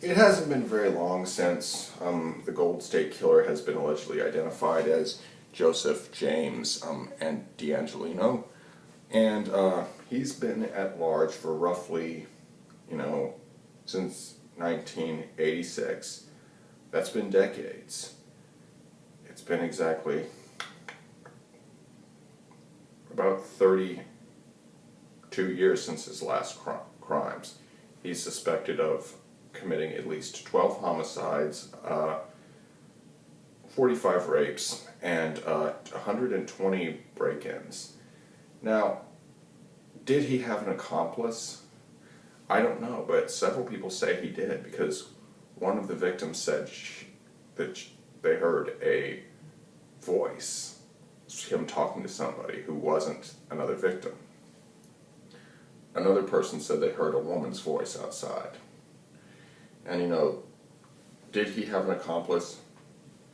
It hasn't been very long since the Gold State Killer has been allegedly identified as Joseph James and D'Angelino, and he's been at large for roughly, since 1986. That's been decades. It's been exactly about 32 years since his last crimes. He's suspected of committing at least 12 homicides, 45 rapes, and 120 break-ins. Now, did he have an accomplice? I don't know, but several people say he did, because one of the victims said that they heard a voice, him talking to somebody who wasn't another victim. Another person said they heard a woman's voice outside. And did he have an accomplice?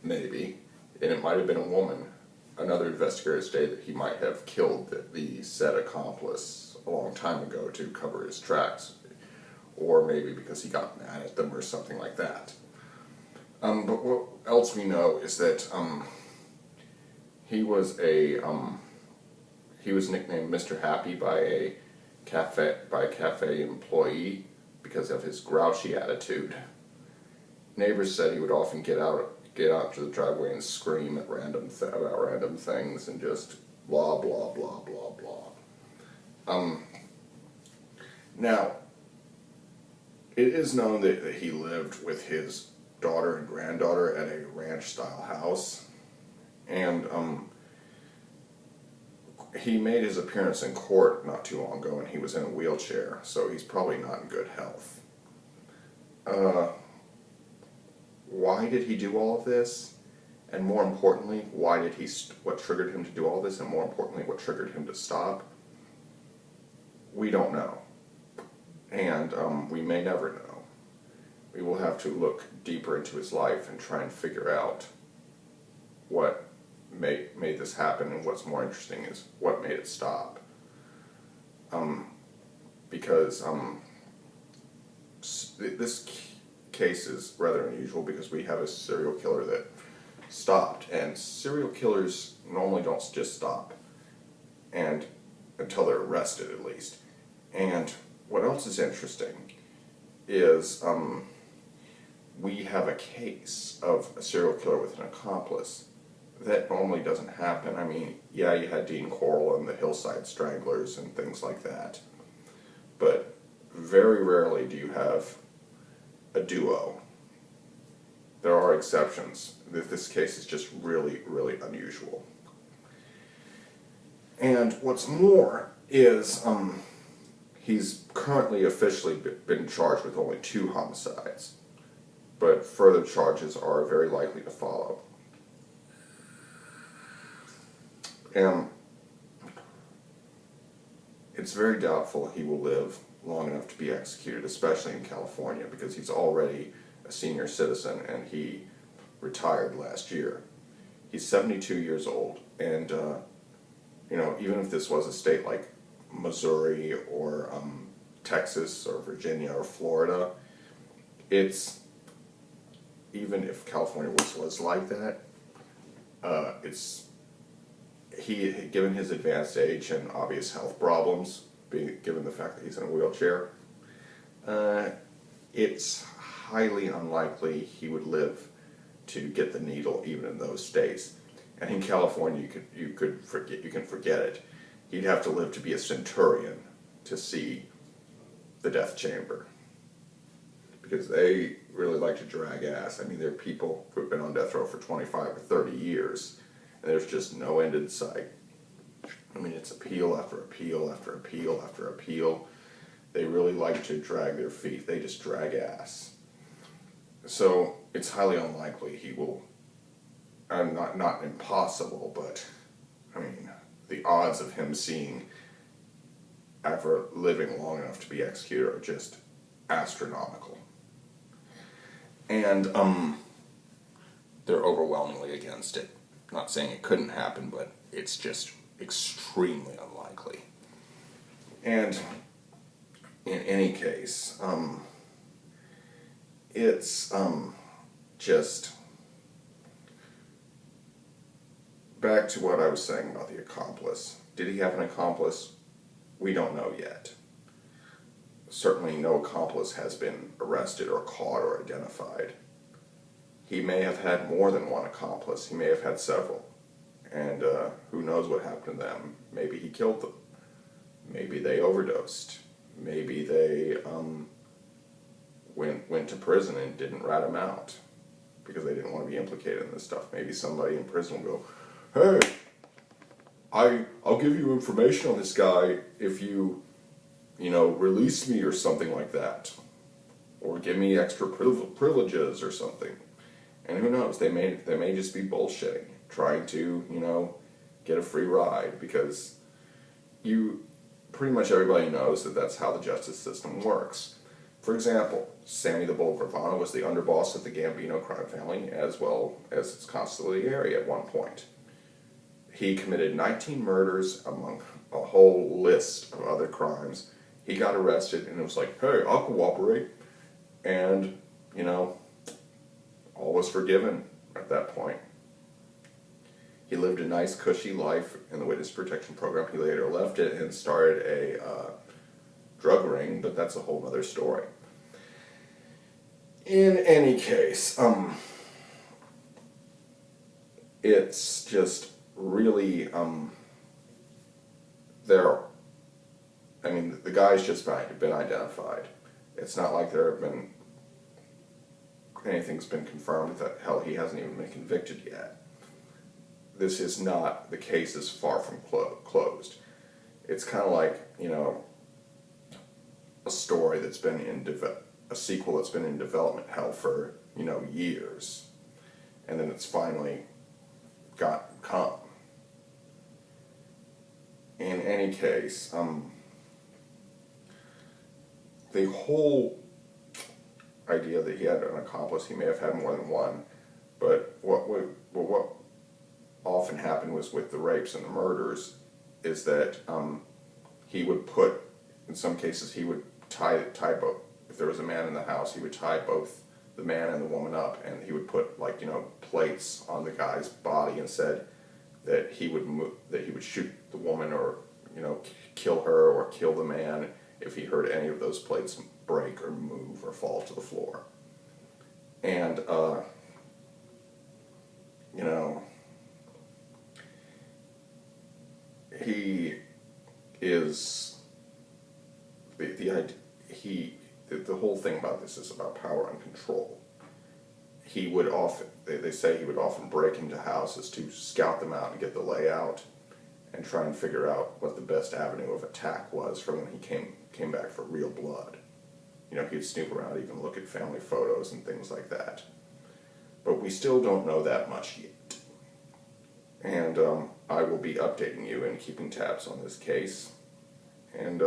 Maybe. And it might have been a woman. Another investigator stated that he might have killed the said accomplice a long time ago to cover his tracks. Or maybe because he got mad at them or something like that. But what else we know is that he was nicknamed Mr. Happy by a cafe employee because of his grouchy attitude. Neighbors said he would often get out to the driveway and scream at about random things and just blah blah blah blah blah. Now, it is known that he lived with his daughter and granddaughter at a ranch-style house, and he made his appearance in court not too long ago, and he was in a wheelchair, so he's probably not in good health. Why did he do all of this? And more importantly, what triggered him to do all this? And more importantly, what triggered him to stop? We don't know. And we may never know. We will have to look deeper into his life and try and figure out what made this happen, and what's more interesting is what made it stop. Because this case is rather unusual, because we have a serial killer that stopped, and serial killers normally don't just stop, and until they're arrested at least. And what else is interesting is we have a case of a serial killer with an accomplice. That normally doesn't happen. I mean, yeah, you had Dean Corll and the Hillside Stranglers and things like that, but very rarely do you have a duo. There are exceptions. This case is just really, really unusual. And what's more is he's currently officially been charged with only 2 homicides, but further charges are very likely to follow. And it's very doubtful he will live long enough to be executed, especially in California, because he's already a senior citizen and he retired last year. He's 72 years old, and even if this was a state like Missouri or Texas or Virginia or Florida, even if California was like that, given his advanced age and obvious health problems, given the fact that he's in a wheelchair, it's highly unlikely he would live to get the needle even in those states. And in California, you can forget it. He'd have to live to be a centurion to see the death chamber, because they really like to drag ass. I mean, there are people who've been on death row for 25 or 30 years, and there's just no end in sight. I mean, it's appeal after appeal after appeal after appeal. They really like to drag their feet. They just drag ass. So it's highly unlikely he will, not impossible, but I mean, the odds of him ever living long enough to be executed are just astronomical. And they're overwhelmingly against it. Not saying it couldn't happen, but it's just extremely unlikely. And in any case, it's just back to what I was saying about the accomplice. Did he have an accomplice? We don't know yet. Certainly no accomplice has been arrested or caught or identified. He may have had more than one accomplice. He may have had several. And who knows what happened to them. Maybe he killed them. Maybe they overdosed. Maybe they went to prison and didn't rat him out because they didn't want to be implicated in this stuff. Maybe somebody in prison will go, hey, I'll give you information on this guy if you release me or something like that. Or give me extra privileges or something. And who knows, they may just be bullshitting, trying to, get a free ride, because pretty much everybody knows that that's how the justice system works. For example, Sammy the Bull Gravano was the underboss of the Gambino crime family, as well as its consigliere at one point. He committed 19 murders among a whole list of other crimes. He got arrested, and it was like, hey, I'll cooperate. And, all was forgiven at that point. He lived a nice, cushy life in the Witness Protection Program. He later left it and started a drug ring, but that's a whole other story. In any case, it's just really, the guy's just been identified. It's not like anything's been confirmed. Hell, he hasn't even been convicted yet. This is not, the case is far from closed. It's kind of like, a story that's been a sequel that's been in development hell for, years. And then it's finally come. In any case, the whole idea that he had an accomplice, he may have had more than one, but what often happened was with the rapes and the murders is that he would put, in some cases, he would tie both. If there was a man in the house, he would tie both the man and the woman up, and he would put plates on the guy's body and said that he would shoot the woman or kill her or kill the man if he heard any of those plates break or move or fall to the floor. And he is the whole thing about this is about power and control. He would often, they say he would often break into houses to scout them out and get the layout and try and figure out what the best avenue of attack was for when he came back for real blood. He'd snoop around, even look at family photos and things like that. But we still don't know that much yet. And I will be updating you and keeping tabs on this case. And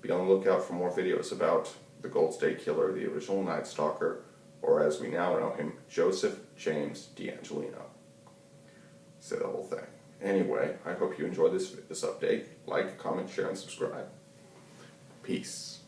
be on the lookout for more videos about the Gold State Killer, the original Night Stalker, or as we now know him, Joseph James DeAngelino. Say the whole thing. Anyway, I hope you enjoyed this update. Like, comment, share, and subscribe. Peace.